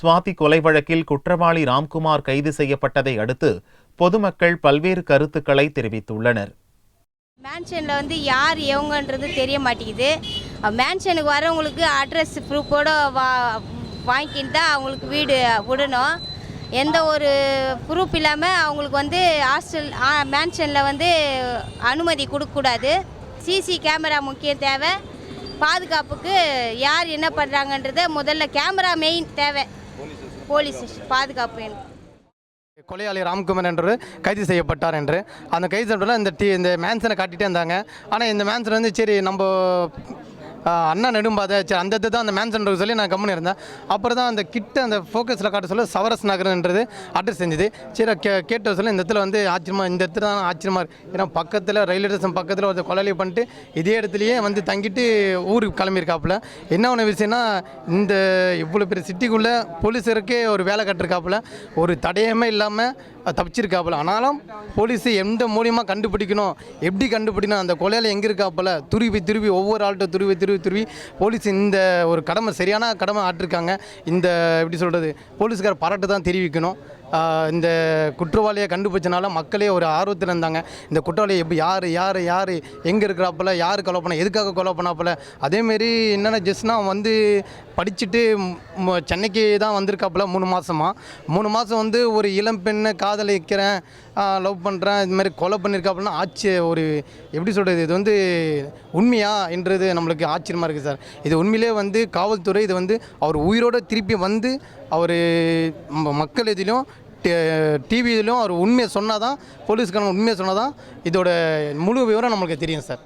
சுவாதி கொலை வழக்கில் குற்றவாளி ராம்குமார் கைது செய்யப்பட்டதை அடுத்து பொதுமக்கள் பல்வேறு கருத்துக்களை தெரிவித்துள்ளனர். மேன்ஷனில் யார் எவங்கன்றது தெரிய மாட்டேங்குது. மேன்ஷனுக்கு வரவங்களுக்கு அட்ரஸ் ப்ரூஃபோட வாங்கிக்கிட்டு தான் அவங்களுக்கு வீடு விடணும். எந்த ஒரு ப்ரூஃப் இல்லாமல் அவங்களுக்கு ஹாஸ்டல் மேன்ஷனில் அனுமதி கொடுக்கக்கூடாது. சிசி கேமரா முக்கியம் தேவை. பாதுகாப்புக்கு யார் என்ன பண்ணுறாங்கன்றத முதல்ல கேமரா மெயின் தேவை. போலீஸ் பாதுகாப்பு வேணும். கொலையாளி ராம்குமார் என்று கைது செய்யப்பட்டார் என்று அந்த கைது செய்யப்பட்டால் இந்த மேன்சனை காட்டிகிட்டே இருந்தாங்க. ஆனால் இந்த மேன்சன் சரி நம்ம அண்ணா நெடும்பாதை சரி அந்த தான் அந்த மேன்சன் சொல்லி நான் கம்முன்னு இருந்தேன். அப்புறம் தான் அந்த கிட்ட அந்த ஃபோக்கஸில் காட்ட சொல்ல சவரஸ் நகர்ன்றது அட்ரஸ் செஞ்சுது. சரி கேட்ட சொல்ல இந்த இடத்துல ஆச்சரியமாக இந்த இடத்துல தான் ஆச்சரியமாக இருக்குது. ஏன்னா பக்கத்தில் ரயில்வே ஸ்டேஷன் பக்கத்தில் ஒரு கொலையை பண்ணிட்டு இதே இடத்துலையே தங்கிட்டு ஊருக்கு கிளம்பியிருக்காப்புல. என்ன ஒன்று விஷயம்னா இந்த இவ்வளோ பெரிய சிட்டிக்குள்ளே போலீஸருக்கே ஒரு வேலை கட்டிருக்காப்புல, ஒரு தடையமே இல்லாமல் தப்பிச்சிருக்காப்புல. ஆனாலும் போலீஸு எந்த மூலியமாக கண்டுபிடிக்கணும், எப்படி கண்டுபிடிக்கணும், அந்த கொலையில் எங்கே இருக்காப்புல துருவி ஒவ்வொரு ஆள்கிட்ட துருவி போலீஸ் இந்த ஒரு சரியான கடமை ஆட்டிருக்காங்க. இந்த எப்படி சொல்கிறது, போலீஸுக்கார பாராட்டு தான் தெரிவிக்கணும். இந்த குற்றவாளியை கண்டுபிடிச்சனால மக்களே ஒரு ஆர்வத்தில் இருந்தாங்க. இந்த குற்றவாளியை எப்படி யார் எங்கே இருக்கிறாப்புல, யார் கொலை பண்ண, எதுக்காக கொலை பண்ணாப்புல. அதேமாரி என்னென்ன ஜஸ்ட்னா படிச்சுட்டு சென்னைக்கு தான் வந்திருக்காப்புல 3 மாதம் ஒரு இளம் பெண்ணை காதலிக்கிறேன், லவ் பண்ணுறேன், இதுமாதிரி கொலை பண்ணியிருக்காப்புலன்னா ஒரு எப்படி சொல்கிறது, இது உண்மையா என்றது நம்மளுக்கு ஆச்சரியமாக இருக்குது சார். இது உண்மையிலே காவல்துறை இது அவர் உயிரோடு திருப்பி அவர் மக்கள் எதிலும் டிவி இதிலும் அவர் உண்மையை சொன்னால் தான், போலீஸ்காரங்க உண்மையை சொன்னால் தான் இதோட முழு விவரம் நம்மளுக்கு தெரியும் சார்.